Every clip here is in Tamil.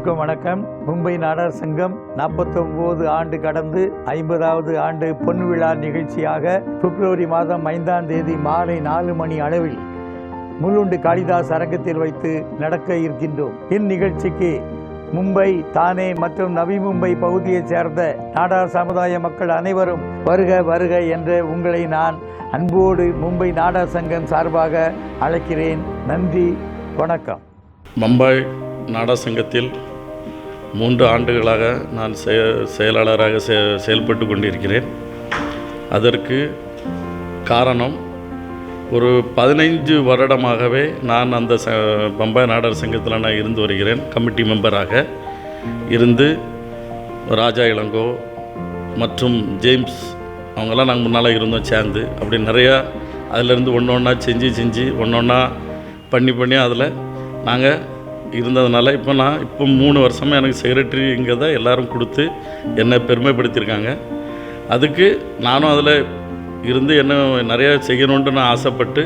எல்லோருக்கும் வணக்கம். மும்பை நாடக சங்கம் 49 ஆண்டு கடந்து 50வது ஆண்டு பொன்விழா நிகழ்ச்சியாக பிப்ரவரி மாதம் 5ஆம் தேதி மாலை 4 மணி அளவில் முள்ளுண்டு காளிதாஸ் அரங்கத்தில் வைத்து நடக்க இருக்கின்றோம். இந்நிகழ்ச்சிக்கு மும்பை, தானே மற்றும் நவி மும்பை பகுதியைச் சேர்ந்த நாடக சமுதாய மக்கள் அனைவரும் வருக வருக என்று உங்களை நான் அன்போடு மும்பை நாடக சங்கம் சார்பாக அழைக்கிறேன். நன்றி, வணக்கம். மும்பை நாடக சங்கத்தில் 3 ஆண்டுகளாக நான் செயலாளராக செயல்பட்டு கொண்டிருக்கிறேன். அதற்கு காரணம், ஒரு 15 வருடமாகவே நான் அந்த மும்பை நாடக சங்கத்தில் நான் இருந்து வருகிறேன். கமிட்டி மெம்பராக இருந்து ராஜா இளங்கோ மற்றும் ஜேம்ஸ் அவங்கெல்லாம் நாங்கள் முன்னால் இருந்தோம் சேர்ந்து. அப்படி நிறையா அதிலேருந்து ஒன்றா செஞ்சு ஒன்றா பண்ணி அதில் நாங்கள் இருந்ததுனால இப்போ 3 வருஷமாக எனக்கு செக்ரட்டரிங்கிறத எல்லோரும் கொடுத்து என்னை பெருமைப்படுத்தியிருக்காங்க. அதுக்கு நானும் அதில் இருந்து என்ன நிறையா செய்யணுன்ட்டு நான் ஆசைப்பட்டு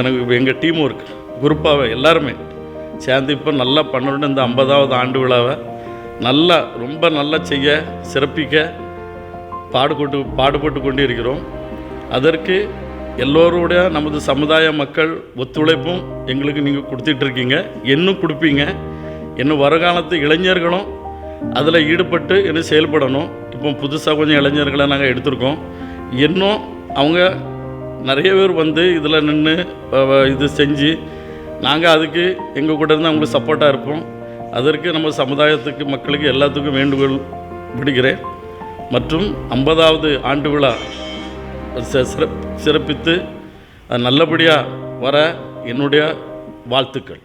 எனக்கு எங்கள் டீம் ஒர்க் குரூப்பாகவே எல்லாருமே சேர்ந்து இப்போ நல்லா பண்ணணுன்னு இந்த 50வது ஆண்டு விழாவை ரொம்ப நல்லா செய்ய சிறப்பிக்க பாடுபட்டு கொண்டு இருக்கிறோம். அதற்கு எல்லோருடைய நமது சமுதாய மக்கள் ஒத்துழைப்பும் எங்களுக்கு நீங்கள் கொடுத்துட்ருக்கீங்க, இன்னும் கொடுப்பீங்க. இன்னும் வருங்காலத்து இளைஞர்களும் அதில் ஈடுபட்டு இன்னும் செயல்படணும். இப்போ புதுசாக கொஞ்சம் இளைஞர்களை நாங்கள் எடுத்திருக்கோம். இன்னும் அவங்க நிறைய பேர் வந்து இதில் நின்று இது செஞ்சு நாங்கள் அதுக்கு எங்கள் கூட இருந்து அவங்களுக்கு சப்போர்ட்டாக இருப்போம். அதற்கு நம்ம சமுதாயத்துக்கு மக்களுக்கு எல்லாத்துக்கும் வேண்டுகோள் விடுகிறேன். மற்றும் 50வது ஆண்டு விழா சிறப்பித்து நல்லபடியாக வர என்னுடைய வாழ்த்துக்கள்.